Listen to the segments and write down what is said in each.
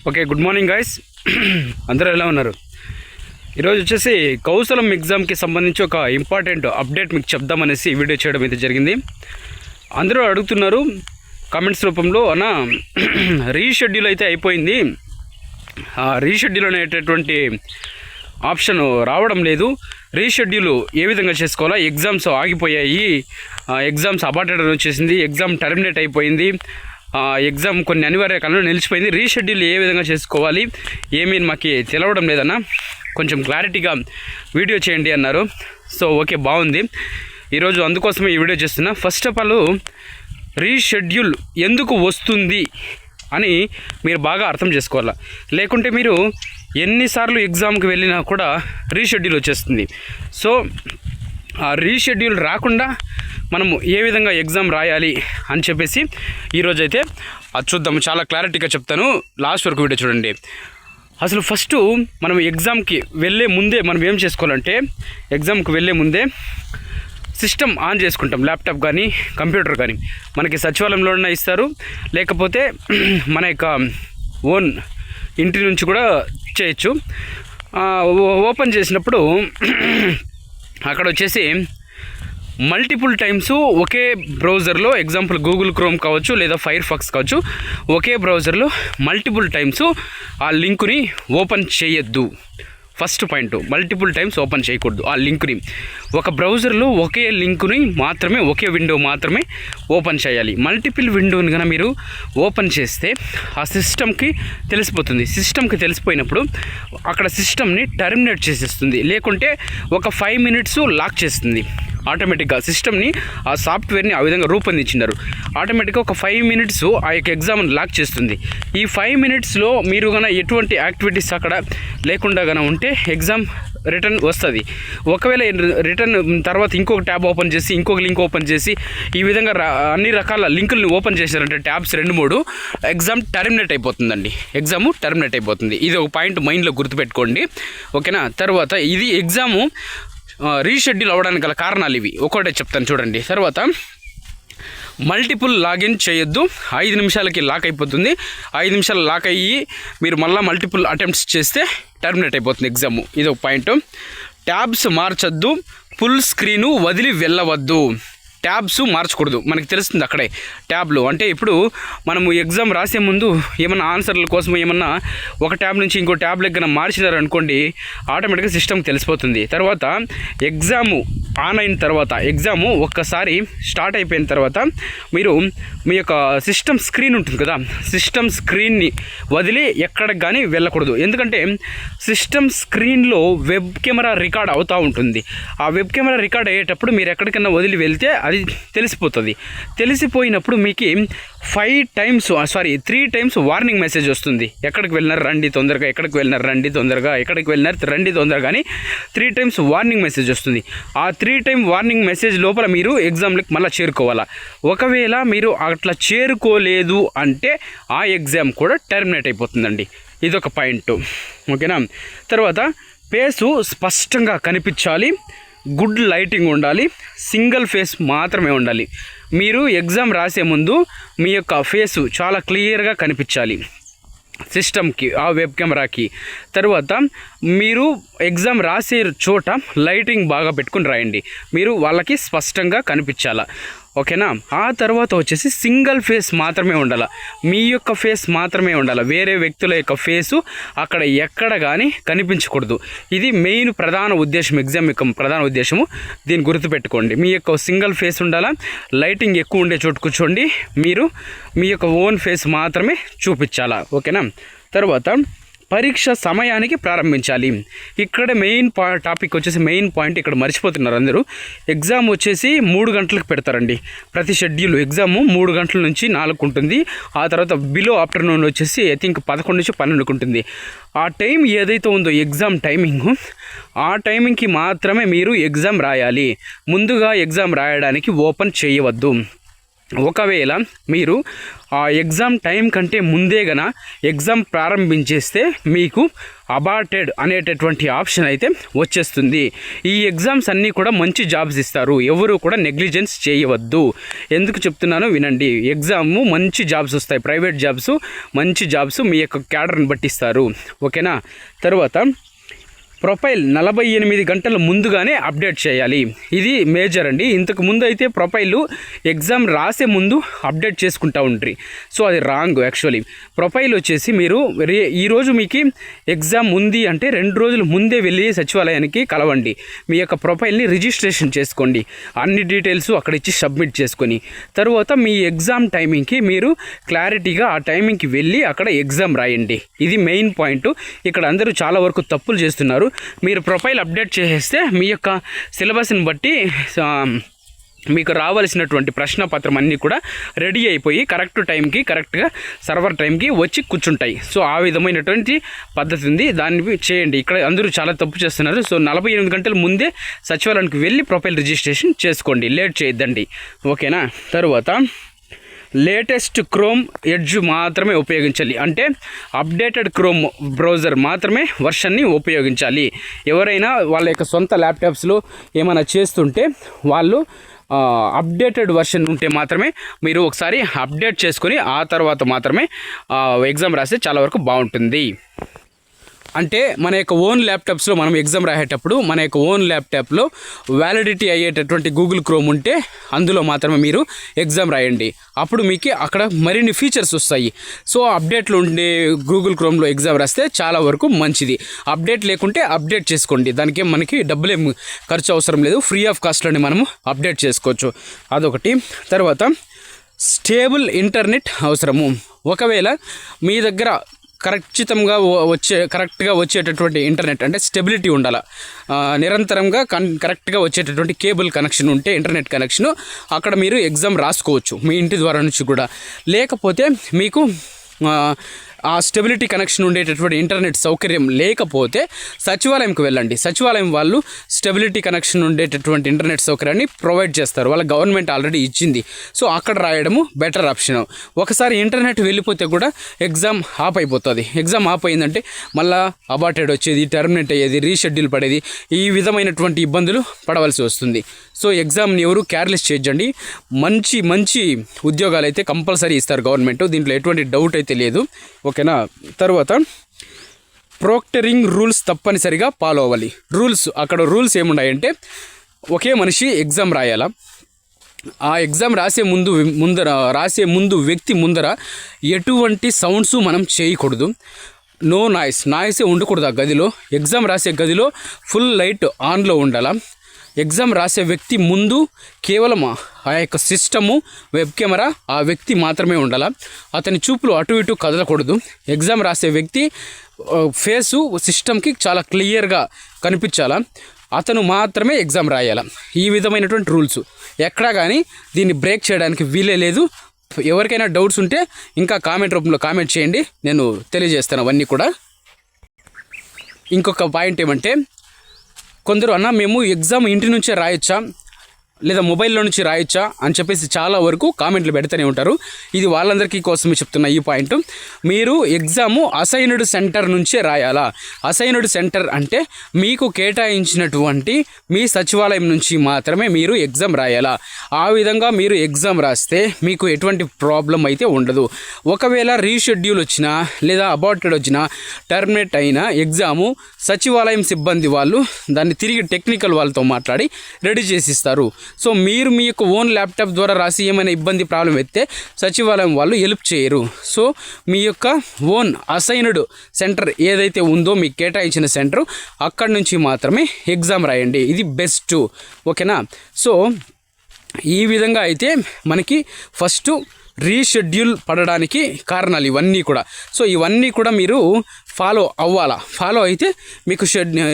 Okay, good morning guys. అందరూ ఎలా ఉన్నారు? ఈరోజు వచ్చేసి కౌశలం ఎగ్జామ్కి సంబంధించి ఒక ఇంపార్టెంట్ అప్డేట్ మీకు చెప్దామనేసి వీడియో చేయడం అయితే జరిగింది. అందరూ అడుగుతున్నారు కామెంట్స్ రూపంలో, అన్న రీషెడ్యూల్ అయితే అయిపోయింది, రీషెడ్యూల్ అనేటటువంటి ఆప్షన్ రావడం లేదు, రీషెడ్యూల్ ఏ విధంగా చేసుకోవాలా, ఎగ్జామ్స్ ఆగిపోయాయి, ఎగ్జామ్స్ అబార్టెడ్ అని వచ్చేసింది, ఎగ్జామ్ టర్మినేట్ అయిపోయింది, ఎగ్జామ్ కొన్ని అనివార్య కాలంలో నిలిచిపోయింది, రీషెడ్యూల్ ఏ విధంగా చేసుకోవాలి ఏమీ మాకు తెలవడం లేదన్న, కొంచెం క్లారిటీగా వీడియో చేయండి అన్నారు. సో ఓకే, బాగుంది. ఈరోజు అందుకోసమే ఈ వీడియో చేస్తున్నా. ఫస్ట్ ఆఫ్ ఆల్ రీషెడ్యూల్ ఎందుకు వస్తుంది అని మీరు బాగా అర్థం చేసుకోవాలి. లేకుంటే మీరు ఎన్నిసార్లు ఎగ్జామ్కి వెళ్ళినా కూడా రీషెడ్యూల్ వచ్చేస్తుంది. సో ఆ రీషెడ్యూల్ రాకుండా మనము ఏ విధంగా ఎగ్జామ్ రాయాలి అని చెప్పేసి ఈరోజైతే అది చూద్దాము. చాలా క్లారిటీగా చెప్తాను, లాస్ట్ వరకు వీడియో చూడండి. అసలు ఫస్ట్ మనం ఎగ్జామ్కి వెళ్ళే ముందే మనం ఏం చేసుకోవాలంటే, ఎగ్జామ్కి వెళ్ళే ముందే సిస్టమ్ ఆన్ చేసుకుంటాం. ల్యాప్టాప్ కానీ కంప్యూటర్ కానీ మనకి సచివాలయంలోనే ఇస్తారు, లేకపోతే మన యొక్క ఓన్ ఇంటి నుంచి కూడా చేయొచ్చు. ఓపెన్ చేసినప్పుడు అక్కడ వచ్చేసి మల్టిపుల్ టైమ్స్ ఒకే బ్రౌజర్లో, ఎగ్జాంపుల్ గూగుల్ క్రోమ్ కావచ్చు లేదా ఫైర్ ఫాక్స్ కావచ్చు, ఒకే బ్రౌజర్లో మల్టిపుల్ టైమ్స్ ఆ లింకుని ఓపెన్ చేయొద్దు. First point, multiple times open చేయకూడదు ఆ లింక్ని. ఒక బ్రౌజర్లో ఒకే లింకుని మాత్రమే, ఒకే విండో మాత్రమే ఓపెన్ చేయాలి. మల్టిపుల్ విండోని కనుక మీరు ఓపెన్ చేస్తే ఆ సిస్టమ్కి తెలిసిపోతుంది. సిస్టమ్కి తెలిసిపోయినప్పుడు అక్కడ సిస్టమ్ని టర్మినేట్ చేసేస్తుంది, లేకుంటే ఒక 5 minutes లాక్ చేస్తుంది. ఆటోమేటిక్గా సిస్టమ్ని, ఆ సాఫ్ట్వేర్ని ఆ విధంగా రూపొందించినారు. ఆటోమేటిక్గా ఒక 5 minutes ఆ యొక్క ఎగ్జామ్ని లాక్ చేస్తుంది. ఈ 5 minutesలో మీరు కనుక ఎటువంటి యాక్టివిటీస్ అక్కడ లేకుండా కనుక ఉంటే ఎగ్జామ్ రిటర్న్ వస్తుంది. ఒకవేళ రిటర్న్ తర్వాత ఇంకొక ట్యాబ్ ఓపెన్ చేసి, ఇంకొక లింక్ ఓపెన్ చేసి, ఈ విధంగా అన్ని రకాల లింకుల్ని ఓపెన్ చేశారంటే ట్యాబ్స్ 2-3, ఎగ్జామ్ టర్మినేట్ అయిపోతుందండి. ఎగ్జాము టర్మినేట్ అయిపోతుంది. ఇది ఒక పాయింట్ మైండ్లో గుర్తుపెట్టుకోండి, ఓకేనా? తర్వాత ఇది ఎగ్జాము రీషెడ్యూల్ అవ్వడానికి గల కారణాలు ఇవి, ఒక్కొక్కటే చెప్తాను చూడండి. తర్వాత మల్టిపుల్ లాగిన్ చేయొద్దు. 5 నిమిషాలకి లాక్ అయిపోతుంది. 5 నిమిషాలు లాక్ అయ్యి మీరు మళ్ళీ మల్టిపుల్ అటెంప్ట్స్ చేస్తే టర్మినేట్ అయిపోతుంది ఎగ్జాము. ఇది ఒక పాయింట్. ట్యాబ్స్ మార్చొద్దు, ఫుల్ స్క్రీను వదిలి వెళ్ళవద్దు. ట్యాబ్స్ మార్చకూడదు. మనకి తెలుస్తుంది అక్కడే ట్యాబ్లు అంటే, ఇప్పుడు మనము ఎగ్జామ్ రాసే ముందు ఏమన్నా ఆన్సర్ల కోసం ఏమన్నా ఒక ట్యాబ్ నుంచి ఇంకో ట్యాబ్ లెక్కన మార్చినారు అనుకోండి, ఆటోమేటిక్గా సిస్టమ్కి తెలిసిపోతుంది. తర్వాత ఎగ్జాము ఆన్ అయిన తర్వాత, ఎగ్జాము ఒక్కసారి స్టార్ట్ అయిపోయిన తర్వాత మీరు మీ యొక్క సిస్టమ్ స్క్రీన్ ఉంటుంది కదా, సిస్టమ్ స్క్రీన్ని వదిలి ఎక్కడికి కానీ వెళ్ళకూడదు. ఎందుకంటే సిస్టమ్ స్క్రీన్లో వెబ్ కెమెరా రికార్డ్ అవుతూ ఉంటుంది. ఆ వెబ్ కెమెరా రికార్డ్ అయ్యేటప్పుడు మీరు ఎక్కడికైనా వదిలి వెళ్తే అది తెలిసిపోతుంది. తెలిసిపోయినప్పుడు మీకు 3 times వార్నింగ్ మెసేజ్ వస్తుంది. ఎక్కడికి వెళ్ళినారు రండి తొందరగా, ఎక్కడికి వెళ్ళినారు రండి తొందరగా, ఎక్కడికి వెళ్ళినారు రండి తొందరగా అని 3 times వార్నింగ్ మెసేజ్ వస్తుంది. ఆ 3 time వార్నింగ్ మెసేజ్ లోపల మీరు ఎగ్జామ్లకు మళ్ళీ చేరుకోవాలా. ఒకవేళ మీరు అట్లా చేరుకోలేదు అంటే ఆ ఎగ్జామ్ కూడా టర్మినేట్ అయిపోతుందండి. ఇదొక పాయింట్, ఓకేనా? తర్వాత ఫేసు స్పష్టంగా కనిపించాలి, గుడ్ లైటింగ్ ఉండాలి, సింగిల్ ఫేస్ మాత్రమే ఉండాలి. మీరు ఎగ్జామ్ రాసే ముందు మీ యొక్క ఫేసు చాలా క్లియర్గా కనిపించాలి సిస్టమ్కి, ఆ వెబ్ కెమెరాకి. తర్వాత మీరు ఎగ్జామ్ రాసే చోట లైటింగ్ బాగా పెట్టుకుని రాయండి. మీరు వాళ్ళకి స్పష్టంగా కనిపించాలా, ఓకేనా? ఆ తర్వాత వచ్చేసి సింగిల్ ఫేస్ మాత్రమే ఉండాలి, మీ యొక్క ఫేస్ మాత్రమే ఉండాలి. వేరే వ్యక్తుల యొక్క ఫేసు అక్కడ ఎక్కడ కానీ కనిపించకూడదు. ఇది మెయిన్ ప్రధాన ఉద్దేశం, ఎగ్జామ్ యొక్క ప్రధాన ఉద్దేశము. దీన్ని గుర్తుపెట్టుకోండి. మీ యొక్క సింగిల్ ఫేస్ ఉండాలా, లైటింగ్ ఎక్కువ ఉండే చోటు కూర్చోండి, మీరు మీ యొక్క ఓన్ ఫేస్ మాత్రమే చూపించాలా, ఓకేనా? తర్వాత పరీక్ష సమయానికి ప్రారంభించాలి. ఇక్కడ మెయిన్ టాపిక్ వచ్చేసి, మెయిన్ పాయింట్ ఇక్కడ మర్చిపోతున్నారు అందరూ. ఎగ్జామ్ వచ్చేసి 3 గంటలకు పెడతారండి ప్రతి షెడ్యూల్. ఎగ్జాము 3 గంటల నుంచి 4 ఉంటుంది. ఆ తర్వాత బిలో ఆఫ్టర్నూన్ వచ్చేసి ఐ థింక్ 11 నుంచి 12 ఉంటుంది. ఆ టైం ఏదైతే ఉందో ఎగ్జామ్ టైమింగ్, ఆ టైమింగ్కి మాత్రమే మీరు ఎగ్జామ్ రాయాలి. ముందుగా ఎగ్జామ్ రాయడానికి ఓపెన్ చేయవద్దు. ఒకవేళ మీరు ఆ ఎగ్జామ్ టైం కంటే ముందే గన ఎగ్జామ్ ప్రారంభించేస్తే మీకు అబార్టెడ్ అనేటటువంటి ఆప్షన్ అయితే వచ్చేస్తుంది. ఈ ఎగ్జామ్స్ అన్నీ కూడా మంచి జాబ్స్ ఇస్తారు, ఎవరు కూడా నెగ్లిజెన్స్ చేయవద్దు. ఎందుకు చెప్తున్నానో వినండి. ఎగ్జాము మంచి జాబ్స్ వస్తాయి, ప్రైవేట్ జాబ్స్, మంచి జాబ్స్ మీ యొక్క క్యాడర్ని బట్టి ఇస్తారు. ఓకేనా. తర్వాత ప్రొఫైల్ 48 గంటల ముందుగానే అప్డేట్ చేయాలి. ఇది మేజర్ అండి. ఇంతకు ముందు అయితే ప్రొఫైల్ ఎగ్జామ్ రాసే ముందు అప్డేట్ చేసుకుంటూ ఉంటారు. సో అది రాంగ్. యాక్చువల్లీ ప్రొఫైల్ వచ్చేసి మీరు ఈరోజు మీకు ఎగ్జామ్ ఉంది అంటే 2 రోజుల ముందే వెళ్ళి సచివాలయానికి కలవండి. మీ యొక్క ప్రొఫైల్ని రిజిస్ట్రేషన్ చేసుకోండి, అన్ని డీటెయిల్స్ అక్కడ ఇచ్చి సబ్మిట్ చేసుకొని తర్వాత మీ ఎగ్జామ్ టైమింగ్కి మీరు క్లారిటీగా ఆ టైమింగ్కి వెళ్ళి అక్కడ ఎగ్జామ్ రాయండి. ఇది మెయిన్ పాయింట్. ఇక్కడ అందరూ చాలా వరకు తప్పులు చేస్తున్నారు. మీరు ప్రొఫైల్ అప్డేట్ చేసేస్తే మీ యొక్క సిలబస్ని బట్టి మీకు రావాల్సినటువంటి ప్రశ్నపత్రం అన్నీ కూడా రెడీ అయిపోయి కరెక్ట్ టైంకి, కరెక్ట్గా సర్వర్ టైంకి వచ్చి కూర్చుంటాయి. సో ఆ విధమైనటువంటి పద్ధతి ఉంది, దాన్ని చేయండి. ఇక్కడ అందరూ చాలా తప్పు చేస్తున్నారు. సో 48 గంటల ముందే సచివాలయానికి వెళ్ళి ప్రొఫైల్ రిజిస్ట్రేషన్ చేసుకోండి, లేట్ చేయొద్దండి. ఓకేనా. తర్వాత లేటెస్ట్ క్రోమ్ ఎడ్జ్ మాత్రమే ఉపయోగించాలి. అంటే అప్డేటెడ్ క్రోమ్ బ్రౌజర్ మాత్రమే వర్షన్ని ఉపయోగించాలి. ఎవరైనా వాళ్ళ యొక్క సొంత ల్యాప్టాప్స్లో ఏమైనా చేస్తుంటే వాళ్ళు అప్డేటెడ్ వర్షన్ ఉంటే మాత్రమే మీరు ఒకసారి అప్డేట్ చేసుకొని ఆ తర్వాత మాత్రమే ఎగ్జామ్ రాస్తే చాలా వరకు బాగుంటుంది. అంటే మన యొక్క ఓన్ ల్యాప్టాప్స్లో మనం ఎగ్జామ్ రాసేటప్పుడు మన యొక్క ఓన్ ల్యాప్టాప్లో వ్యాలిడిటీ అయ్యేటటువంటి గూగుల్ క్రోమ్ ఉంటే అందులో మాత్రమే మీరు ఎగ్జామ్ రాయండి. అప్పుడు మీకు అక్కడ మరిన్ని ఫీచర్స్ వస్తాయి. సో అప్డేట్లు ఉండే గూగుల్ క్రోమ్లో ఎగ్జామ్ రాస్తే చాలా వరకు మంచిది. అప్డేట్ లేకుంటే అప్డేట్ చేసుకోండి, దానికి మనకి డబ్బులేం ఖర్చు అవసరం లేదు, ఫ్రీ ఆఫ్ కాస్ట్లోనే మనము అప్డేట్ చేసుకోవచ్చు. అదొకటి. తర్వాత స్టేబుల్ ఇంటర్నెట్ అవసరము. ఒకవేళ మీ దగ్గర కరెక్ట్గా వచ్చేటటువంటి ఇంటర్నెట్ అంటే స్టెబిలిటీ ఉండాలి, నిరంతరంగా కరెక్ట్గా వచ్చేటటువంటి కేబుల్ కనెక్షన్ ఉంటే ఇంటర్నెట్ కనెక్షను అక్కడ మీరు ఎగ్జామ్ రాసుకోవచ్చు మీ ఇంటి ద్వారా నుంచి కూడా. లేకపోతే మీకు ఆ స్టెబిలిటీ కనెక్షన్ ఉండేటటువంటి ఇంటర్నెట్ సౌకర్యం లేకపోతే సచివాలయంకి వెళ్ళండి. సచివాలయం వాళ్ళు స్టెబిలిటీ కనెక్షన్ ఉండేటటువంటి ఇంటర్నెట్ సౌకర్యాన్ని ప్రొవైడ్ చేస్తారు, వాళ్ళ గవర్నమెంట్ ఆల్రెడీ ఇచ్చింది. సో అక్కడ రాయడము బెటర్ ఆప్షన్. ఒకసారి ఇంటర్నెట్ వెళ్ళిపోతే కూడా ఎగ్జామ్ ఆఫ్ అయిపోతుంది. ఎగ్జామ్ ఆఫ్ అయిందంటే మళ్ళీ అబార్టెడ్ వచ్చేది, టర్మినేట్ అయ్యేది, రీషెడ్యూల్ పడేది, ఈ విధమైనటువంటి ఇబ్బందులు పడవలసి వస్తుంది. సో ఎగ్జామ్ని ఎవరు కేర్లెస్ చేయొద్దండి. మంచి మంచి ఉద్యోగాలు అయితే కంపల్సరీ ఇస్తారు గవర్నమెంట్, దీంట్లో ఎటువంటి డౌట్ అయితే లేదు. ఓకేనా. తర్వాత ప్రోక్టరింగ్ రూల్స్ తప్పనిసరిగా ఫాలో అవ్వాలి. అక్కడ రూల్స్ ఏమున్నాయంటే ఒకే మనిషి ఎగ్జామ్ రాయాలా, ఆ ఎగ్జామ్ రాసే ముందు వ్యక్తి ముందర ఎటువంటి సౌండ్స్ మనం చేయకూడదు. నో నాయిసే ఉండకూడదు ఆ గదిలో. ఎగ్జామ్ రాసే గదిలో ఫుల్ లైట్ ఆన్లో ఉండాలా. ఎగ్జామ్ రాసే వ్యక్తి ముందు కేవలం ఆ యొక్క సిస్టము, వెబ్ కెమెరా ఆ వ్యక్తి మాత్రమే ఉండాలి. అతని చూపులు అటు ఇటు కదలకూడదు. ఎగ్జామ్ రాసే వ్యక్తి ఫేసు సిస్టమ్కి చాలా క్లియర్గా కనిపించాలా. అతను మాత్రమే ఎగ్జామ్ రాయాలి. ఈ విధమైనటువంటి రూల్స్ ఎక్కడా కానీ దీన్ని బ్రేక్ చేయడానికి వీలే లేదు. ఎవరికైనా డౌట్స్ ఉంటే ఇంకా కామెంట్ రూపంలో కామెంట్ చేయండి, నేను తెలియజేస్తాను అవన్నీ కూడా. ఇంకొక పాయింట్ ఏమంటే కొందరు అన్న మేము ఎగ్జామ్ ఇంటి నుంచే రాయొచ్చా లేదా మొబైల్లో నుంచి రాయొచ్చా అని చెప్పేసి చాలా వరకు కామెంట్లు పెడుతూనే ఉంటారు. ఇది వాళ్ళందరికీ కోసమే చెప్తున్నా ఈ పాయింట్. మీరు ఎగ్జాము అసైన్డ్ సెంటర్ నుంచే రాయాలా. అసైన్డ్ సెంటర్ అంటే మీకు కేటాయించినటువంటి మీ సచివాలయం నుంచి మాత్రమే మీరు ఎగ్జామ్ రాయాలా. ఆ విధంగా మీరు ఎగ్జామ్ రాస్తే మీకు ఎటువంటి ప్రాబ్లం అయితే ఉండదు. ఒకవేళ రీషెడ్యూల్ వచ్చినా లేదా అబార్టెడ్ వచ్చినా, టర్మినేట్ అయినా ఎగ్జాము సచివాలయం సిబ్బంది వాళ్ళు దాన్ని తిరిగి టెక్నికల్ వాళ్ళతో మాట్లాడి రెడీ చేసిస్తారు. సో మీరు మీ యొక్క ఓన్ ల్యాప్టాప్ ద్వారా రాసి ఏమైనా ఇబ్బంది ప్రాబ్లం అయితే సచివాలయం వాళ్ళు హెల్ప్ చేయరు. సో మీ యొక్క ఓన్ అసైన్డ్ సెంటర్ ఏదైతే ఉందో మీకు కేటాయించిన సెంటర్ అక్కడి నుంచి మాత్రమే ఎగ్జామ్ రాయండి. ఇది బెస్ట్. ఓకేనా. సో ఈ విధంగా అయితే మనకి ఫస్ట్ రీషెడ్యూల్ పడడానికి కారణాలు ఇవన్నీ కూడా. సో ఇవన్నీ కూడా మీరు ఫాలో అవ్వాలా. ఫాలో అయితే మీకు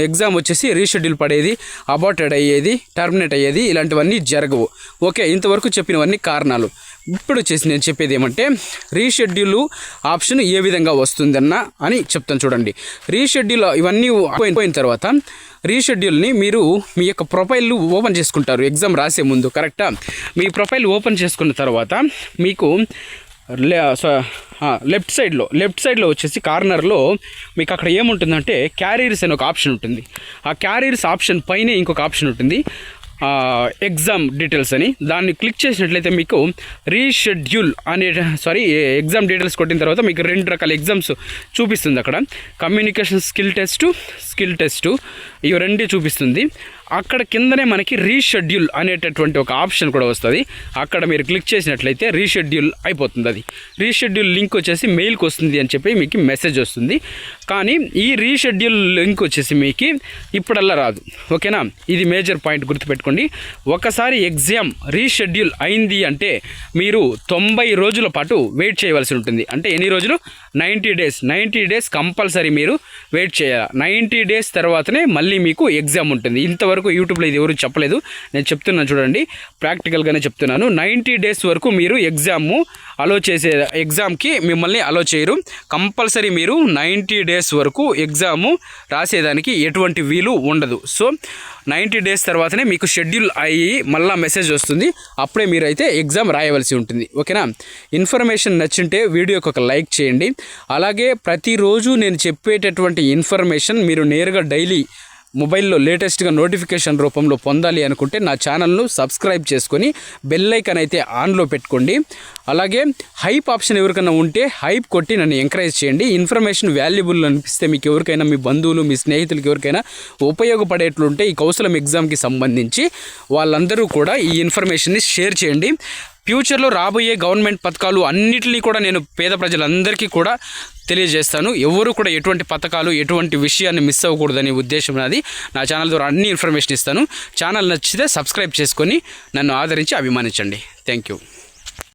ఎగ్జామ్ వచ్చేసి రీషెడ్యూల్ పడేది, అబార్టెడ్ అయ్యేది, టర్మినేట్ అయ్యేది ఇలాంటివన్నీ జరగవు. ఓకే, ఇంతవరకు చెప్పినవన్నీ కారణాలు. ఇప్పుడు వచ్చేసి నేను చెప్పేది ఏమంటే రీషెడ్యూల్ ఆప్షన్ ఏ విధంగా వస్తుందన్న అని చెప్తాను చూడండి. రీషెడ్యూల్ ఇవన్నీ అయిపోయిన తర్వాత రీషెడ్యూల్ని మీరు మీ యొక్క ప్రొఫైల్ ఓపెన్ చేసుకుంటారు ఎగ్జామ్ రాసే ముందు. కరెక్టా? మీ ప్రొఫైల్ ఓపెన్ చేసుకున్న తర్వాత మీకు లెఫ్ట్ సైడ్లో వచ్చేసి కార్నర్లో మీకు అక్కడ ఏముంటుందంటే క్యారియర్స్ అని ఒక ఆప్షన్ ఉంటుంది. ఆ క్యారియర్స్ ఆప్షన్ పైనే ఇంకొక ఆప్షన్ ఉంటుంది, ఎగ్జామ్ డీటెయిల్స్ అని. దాన్ని క్లిక్ చేసినట్లయితే మీకు రీషెడ్యూల్ ఎగ్జామ్ డీటెయిల్స్ కొట్టిన తర్వాత మీకు 2 రకాల ఎగ్జామ్స్ చూపిస్తుంది. అక్కడ కమ్యూనికేషన్ స్కిల్ టెస్ట్ ఇవి 2 చూపిస్తుంది. అక్కడ కిందనే మనకి రీషెడ్యూల్ అనేటటువంటి ఒక ఆప్షన్ కూడా వస్తుంది. అక్కడ మీరు క్లిక్ చేసినట్లయితే రీషెడ్యూల్ అయిపోతుంది. అది రీషెడ్యూల్ లింక్ వచ్చేసి మెయిల్కి వస్తుంది అని చెప్పి మీకు మెసేజ్ వస్తుంది. కానీ ఈ రీషెడ్యూల్ లింక్ వచ్చేసి మీకు ఇప్పుడల్లా రాదు. ఓకేనా? ఇది మేజర్ పాయింట్ గుర్తుపెట్టుకోండి. ఒకసారి ఎగ్జామ్ రీషెడ్యూల్ అయింది అంటే మీరు 90 రోజుల పాటు వెయిట్ చేయవలసి ఉంటుంది. అంటే ఎన్ని రోజులు? 90 డేస్ కంపల్సరీ మీరు వెయిట్ చేయాలి. 90 డేస్ తర్వాతనే మళ్ళీ మీకు ఎగ్జామ్ ఉంటుంది. ఇంతవరకు యూట్యూబ్లో ఇది ఎవరు చెప్పలేదు, నేను చెప్తున్నాను చూడండి, ప్రాక్టికల్గానే చెప్తున్నాను. 90 డేస్ వరకు మీరు ఎగ్జామ్కి మిమ్మల్ని అలో చేయరు. కంపల్సరీ మీరు 90 డేస్ వరకు ఎగ్జాము రాసేదానికి ఎటువంటి వీలు ఉండదు. సో 90 డేస్ తర్వాతనే మీకు షెడ్యూల్ అయ్యి మళ్ళీ మెసేజ్ వస్తుంది. అప్పుడే మీరైతే ఎగ్జామ్ రాయవలసి ఉంటుంది. ఓకేనా? ఇన్ఫర్మేషన్ నచ్చింటే వీడియోకి ఒక లైక్ చేయండి. అలాగే ప్రతిరోజు నేను చెప్పేటటువంటి ఇన్ఫర్మేషన్ మీరు నేరుగా డైలీ మొబైల్లో లేటెస్ట్గా నోటిఫికేషన్ రూపంలో పొందాలి అనుకుంటే నా ఛానల్ను సబ్స్క్రైబ్ చేసుకొని బెల్ ఐకాన్ అయితే ఆన్లో పెట్టుకోండి. అలాగే హైప్ ఆప్షన్ ఎవరికైనా ఉంటే హైప్ కొట్టి నన్ను ఎంకరేజ్ చేయండి. ఇన్ఫర్మేషన్ వాల్యుబుల్ అనిపిస్తే మీకు ఎవరికైనా, మీ బంధువులు, మీ స్నేహితులకి ఎవరికైనా ఉపయోగపడేట్లుంటే ఈ కౌశలం ఎగ్జామ్కి సంబంధించి వాళ్ళందరూ కూడా ఈ ఇన్ఫర్మేషన్ని షేర్ చేయండి. ఫ్యూచర్లో రాబోయే గవర్నమెంట్ పథకాలు అన్నిటినీ కూడా నేను పేద ప్రజలందరికీ కూడా తెలియజేస్తాను. ఎవరు కూడా ఎటువంటి పథకాలు, ఎటువంటి విషయాన్ని మిస్ అవ్వకూడదనే ఉద్దేశం నాది. నా ఛానల్ ద్వారా అన్ని ఇన్ఫర్మేషన్ ఇస్తాను. ఛానల్ నచ్చితే సబ్స్క్రైబ్ చేసుకొని నన్ను ఆదరించి అభిమానించండి. Thank you.